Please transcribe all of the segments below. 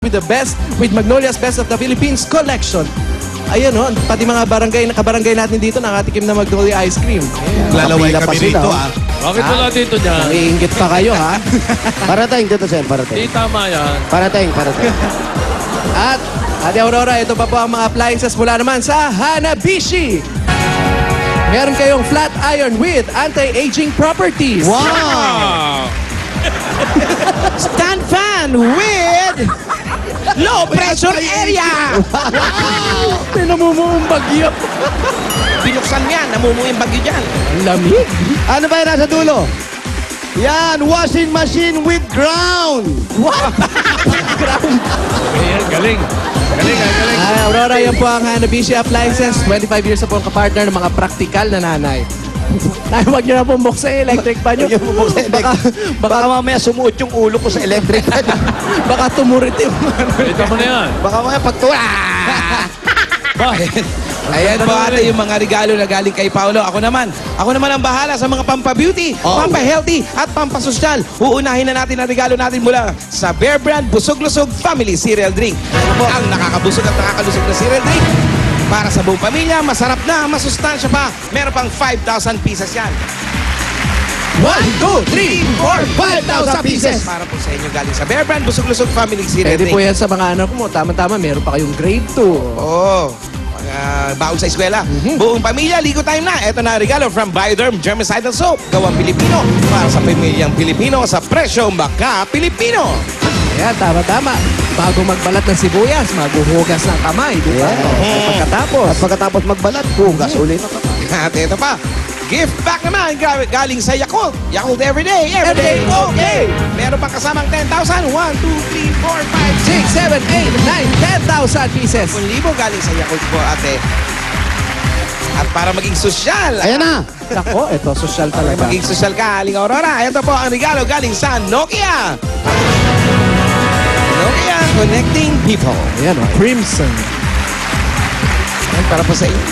with the best, with Magnolia's Best of the Philippines collection. Ayun ho, pati mga kabarangay natin dito nakatikim na Magnolia ice cream. Lalaway Kapila pa kami sila, rito, oh. ah. Bakit wala dito dyan? Naiingit pa kayo, ha? Parating dito, Sen. Parating. Di tama yan. Parating. At, Ate Aurora, ito pa po ang mga appliances mula naman sa Hanabishi. Meron kayong flat iron with anti-aging properties. Wow! Stand fan with low pressure area. Wow! Namumuong bagyo. Binuksan yan, namumuo yung bagyo dyan. Ang lamig. Ano ba yung nasa dulo? Yan, washing machine with ground. What? Ayan, galing. Galing. Ay, Aurora, yan po ang Hanabishi Appliances. 25 years na po ang kapartner ng mga praktikal na nanay. Ay, huwag niyo na pong buksan yung electric pan nyo. Huwag niyo pong buksan yung Baka mamaya sumuot yung ulo ko sa electric fan. baka tumurit yung Kita mo na yan. Baka mamaya pagtuwa. Bakit? Ayan po ate yung mga regalo na galing kay Paolo. Ako naman ang bahala sa mga pampa-beauty, pampa-healthy at pampasosyal. Uunahin na natin ang regalo natin mula sa Bear Brand Busog-Lusog Family Cereal Drink. Ang nakakabusog at nakakalusog na cereal drink. Para sa buong pamilya, masarap na, masustansya pa. Meron pang 5,000 pieces yan. 1, 2, 3, 4, 5,000 pieces. Para po sa inyo galing sa Bear Brand Busog-Lusog Family Cereal Pwede Drink. po yan sa mga anak mo. Tama-tama, meron pa kayong grade 2. Oo. Baon sa eskwela. Buong pamilya, ligo time na. Ito na ang regalo from Bioderm Germicidal Soap. Gawang Pilipino. Para sa pamilyang Pilipino sa presyo maka Pilipino. Ayan, tama-tama. Bago magbalat ng sibuyas, maghuhugas ng kamay. Di ba? At pagkatapos. At pagkatapos magbalat, hugas ulit na kamay. At ito pa. Gift back naman galing sa Yakult. Yakult everyday Everyday okay. Meron pang kasamang 10,000. 1, 2, 3, 4, 5, 6, 7, 8, 9, 10,000 pieces. 10,000 galing sa Yakult po ate. At para maging sosyal. Ayan na. Nako, ito, social Para talaga. maging sosyal ka, Aling Aurora. Ito po ang regalo galing sa Nokia. Nokia Connecting People. Ayan, oh, Crimson. Yan, para po sa inyo.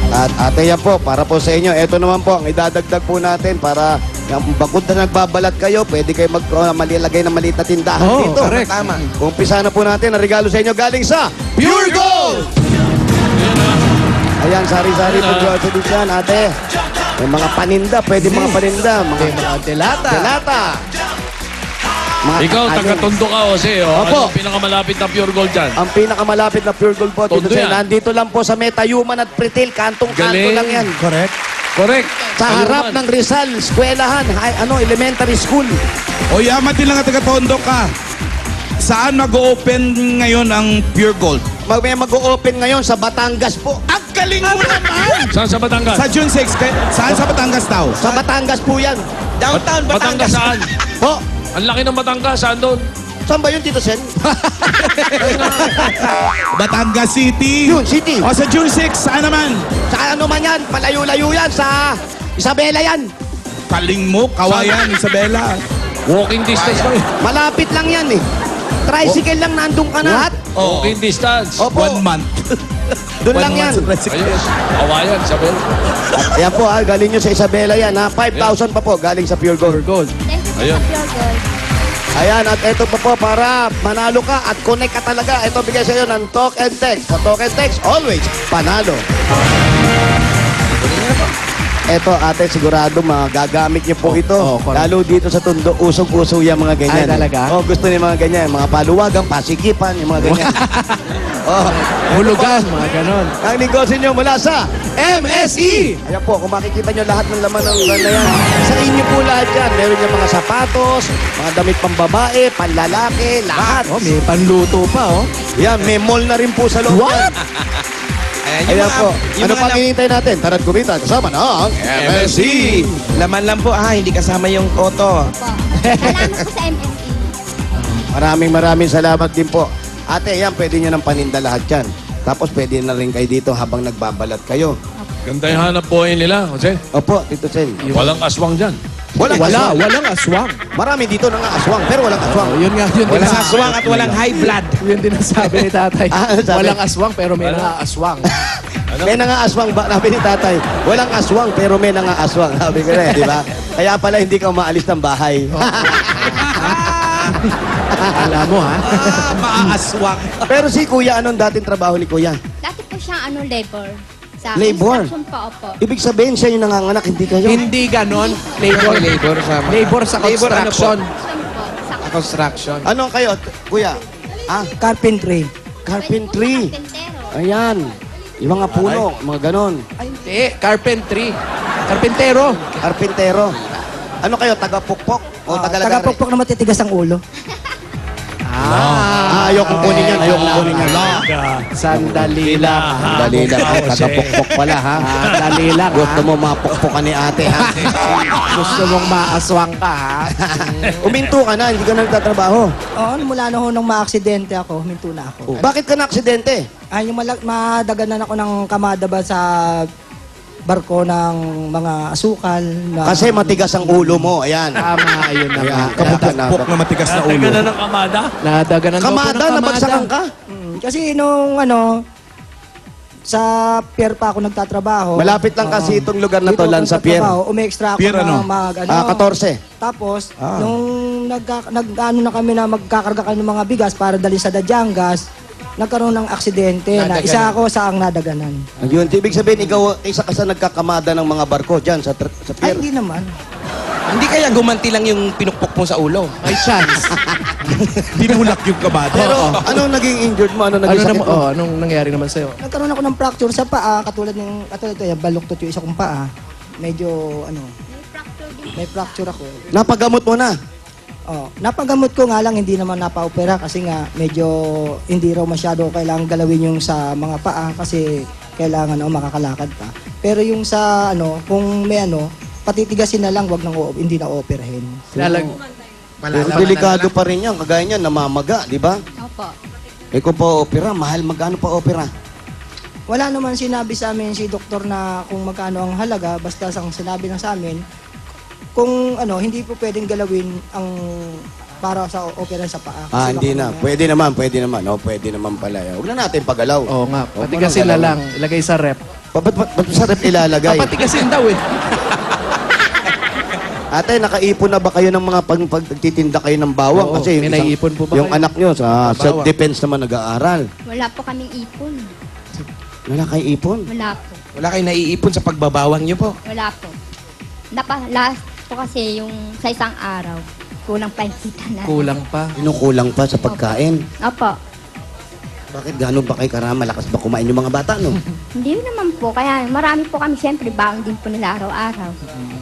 At ate yan po, para po sa inyo. Ito naman po, ang idadagdag po natin para yung bakod na nagbabalat kayo, pwede kayo malilagay ng maliit na tindahan Oh, dito. correct. Tama. Umpisa na po natin ang regalo sa inyo galing sa Pure Gold! Ayan, sari-sari po groceries yan, ate. May mga paninda, pwede mga paninda. Mga delata. Delata. Mga Ikaw, ano, taga-tondo ka, Jose. Oh. Opo. Ano ang pinakamalapit na pure gold dyan? Ang pinakamalapit na Pure Gold po, Tito Tondo Sen. yan. Nandito lang po sa Metayuman at Pretil. Kantong-kanto Galing. lang yan. Correct. Correct. Sa harap ng Rizal, eskwelahan, elementary school. O yaman din lang at taga-tondo ka. Saan mag-open ngayon ang Pure Gold? May mag-o-open ngayon sa Batangas po. Ang galing mo naman! Saan sa Batangas? Sa June 6, saan sa Batangas daw? Sa Batangas po yan. Downtown Batangas Batangas. saan? Po, Ang laki ng Batangas. Saan doon? saan ba yun, Tito Sen? Batangas City. Yun, city. O sa June 6, saan naman? Sa ano man yan, palayo-layo yan, sa Isabela yan. Kaling mo, Kawayan, Isabela. Walking distance lang. Malapit lang yan eh. Tricycle lang, nandun ka na. What? Walking distance. Opo, 1 month. doon lang yan. Ayun. Awayan, Sabel. Ayan po, galing nyo sa Isabela yan, ha? 5,000 pa po, galing sa Pure Gold. Gold. Ayun. Ayan, at ito pa po, para manalo ka at connect ka talaga. Ito bigay sa iyo ng Talk and Text. Sa Talk and Text, always panalo. Ito, ate, sigurado magagamit niyo po ito. correct. Lalo dito sa Tondo, usog-uso yung mga ganyan. Ay, talaga? Oh, gusto niyo mga ganyan. Mga paluwagan, pasikipan, yung mga ganyan. oh, Hulugan, mga ganon. ang negosyo niyo mula sa MSE! Ayan po, kung makikita nyo lahat ng laman ng ganda yan, sa inyo po lahat yan. Meron yung mga sapatos, mga damit pambabae, panlalaki, lahat. Oh, may panluto pa, oh. Yan, may mall na rin po sa loob. What? Ayan po. Ano pang hinihintay natin? Tara't kumita, kasama na ang MSC. Laman lang po hindi kasama yung auto. Salamat po sa MSE. Maraming salamat din po. Ate, yan, pwede nyo ng paninda lahat yan. Tapos pwede na rin kayo dito habang nagbabalat kayo. Ganda yung hanap buhay nila, Jose. Opo, Tito Sen. Walang aswang dyan. Walang aswang. Marami dito nang aswang, pero walang aswang. Oh, yun nga, yun Walang din. aswang at walang high blood. Yun din ang sabi ni tatay. Ano sabi? Walang aswang, pero may aswang. May nangaaswang ba? Sabi ni tatay, walang aswang pero may nangaaswang. Sabi ko na, di ba? Kaya pala hindi ka umaalis ng bahay. Alam mo, ha? Maaaswang. Pero si Kuya, anong dating trabaho ni Kuya? Dati po siyang labor. Sa Labor? construction po, opo. Ibig sabihin siya yung nanganganak, hindi kayo. Hindi ganon. Labor. Labor sa Labor sa Labor ano po? construction. Construction po. Sa Construction. Anong kayo, Kuya? Ah, Carpentry. carpentry. Carpentero. Ayan. Yung mga puno, mga ganon. Hindi, carpentry. Carpentero. Carpintero. Ano kayo, taga-pukpok? O taga-lagari? Taga-pokpok na matitigas ang ulo. Ayokong kunin yan, ayokong kunin yan. Sandali lang. Dali lang, taga-pukpok pala, ha? Sandali lang, Gusto ha? mo mapukpokan ni ate, ha? Gusto mong maaswang ka, ha? Uminto ka na, hindi ka na nagtatrabaho. Oo, mula na ho nung maaksidente ako, huminto na ako. Bakit ka na-aksidente? Ay, yung madaganan ako ng kamada ba sa barko ng mga asukal. Na, Kasi matigas ang ulo mo, ayan. Tama, ayun na nga. Ayan, kapukpok na matigas na Taga ulo. na ng kamada. Nadaganan daw po ng Kamada, nabagsakan ka? Kasi nung sa pier pa ako nagtatrabaho. Malapit lang kasi itong lugar na to, Dito ako Lanza Pier. nagtatrabaho, Umi-extra ako Pier na ano? 14. Tapos, nung nag-ano na kami na magkakarga kami ng mga bigas para dali sa Dajangas, nagkaroon ng aksidente na isa ako sa ang nadaganan. Ayun, ibig sabihin, ikaw isa ka sa nagkakamada ng mga barko dyan sa Ay, pier. hindi naman. Hindi kaya gumanti lang yung pinukpok mo sa ulo? May chance. Dinulak yung kabado. Pero anong naging injured mo? Ano Ano naging sakit naman, mo? anong nangyari naman sa'yo? Nagkaroon ako ng fracture sa paa, katulad ito, yung baluktot yung isa kong paa. Medyo, May fracture din. may fracture ako. Napagamot mo na. Oh, napagamot ko nga lang, hindi naman napa-opera kasi nga medyo hindi raw masyado kailangan galawin yung sa mga paa kasi kailangan makakalakad pa. Pero yung sa kung may patitigasin na lang, wag nang hindi na operahin. Pero delikado pa rin yan. Kagaya niyan, namamaga, di ba? Opo. Eh kung pa opera, mahal magkano pa opera? Wala naman sinabi sa amin si doktor na kung magkano ang halaga, basta ang sinabi lang sa amin, kung hindi po pwedeng galawin ang para sa opera sa paa. Ah, Kasi hindi baka na. mamaya- Pwede naman, pwede naman. Oh, pwede naman pala. Huwag na natin pagalaw. Oo nga, Huwag mo patigasin na galaw. lang. Ilagay sa rep. Ba't sa rep ilalagay? Papatigasin daw eh. Ate, nakaipon na ba kayo ng mga pagtitinda kayo ng bawang? Oo, Kasi may naiipon po ba yung kayo? anak nyo sa self-defense naman nag-aaral. Wala po kaming ipon. Wala kayo ipon? Wala po. Wala kayong naiipon sa pagbabawang niyo po. Wala po. Last po kasi yung sa isang araw, kulang pa yung kita na. Kulang pa. Inukulang pa sa pagkain. Opo. Bakit gano'n ba kayo karama? Malakas ba kumain yung mga bata, no? Hindi naman po. Kaya marami po kami siyempre baon din po nila araw-araw.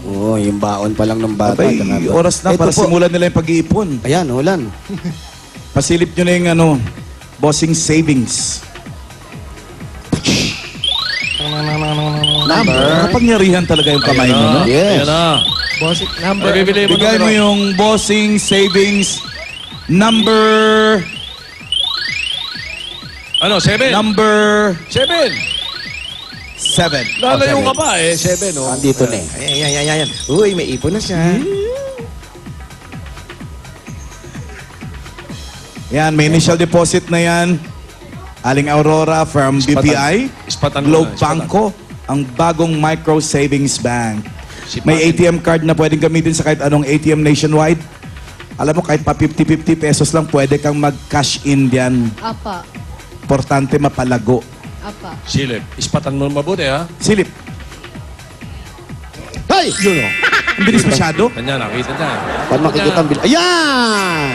Oo, yung baon pa lang ng bata. Abay, Tsaka- oras na Ito para po. simulan nila yung pag-iipon. Ayan, ulan. Pasilip nyo na yung bossing savings. Nakapangyarihan talaga yung kamay mo, no? Yes. Yan na. Bossing number. Ay, bibili mo Bigay mo numero. yung bossing savings number... Ano, 7? Number 7. 7. Lalayo ka pa eh, 7 oh. Andito na eh. Ayan. Uy, may ipon na siya. Yan, may initial deposit na yan. Aling Aurora from Ispatan. BPI. Ispatan mo Globe na, ispatan. Banco, ang bagong micro savings bank. Sipatin. May ATM card na pwedeng gamitin sa kahit anong ATM nationwide. Alam mo, kahit pa 50-50 pesos lang, pwede kang mag-cash in diyan. Opo. Importante mapalago. Opo. Silip. Ispatan mo mabuti ha. Silip. Hey! Yun o. Ang bilis masyado. Kanya, nakita niya. Paano makikita ang bil... Ayan!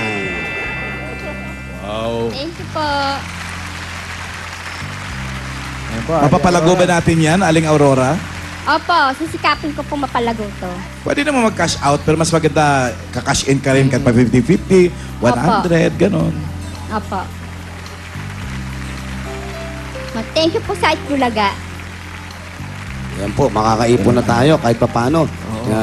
Wow. Thank you po. Mapapalago ba natin yan, Aling Aurora? Opo, sisikapin ko po mapalago to. Pwede naman mag-cash out, pero mas maganda ka-cash in ka rin kahit pa 50-50, 100, ganon. Opo. Thank you po sa Itbulaga. Yan po, makakaipon na tayo kahit papano.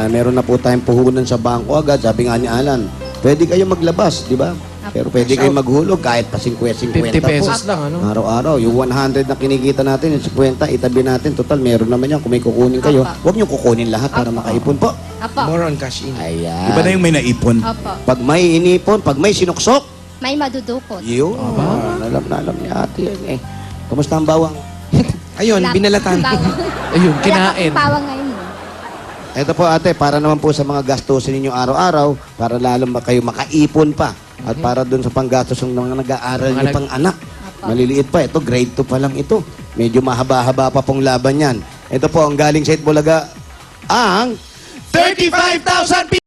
Meron na po tayong puhunan sa bangko agad. Sabi nga ni Alan, pwede kayo maglabas, di ba? Pero pwede kayo maghulog kahit pa 50 50 pesos po. lang, ano? Araw-araw. Yung 100 na kinikita natin, yung 50, itabi natin. Total, meron naman yan. Kung may kukunin kayo, huwag niyo kukunin lahat para makaipon po. Opo. More on cash in. Ayan. Iba na yung may naipon. Opo. Pag may inipon, pag may sinuksok, May madudukot. yun. Alam na alam ni ate yan eh. Kamusta ang bawang? Ayun, Wala binalatan. pong bawang. Ayun, Wala kinain. pong bawang ngayon. Ito po ate, para naman po sa mga gastusin ninyo araw-araw, para lalo kayo makaipon pa. At para doon sa panggastos ng mga nag-aaral Mga niyo pang anak. Maliliit pa. Ito, grade 2 pa lang ito. Medyo mahaba-haba pa pong laban yan. Ito po, ang galing sa Itbulaga, ang 35,000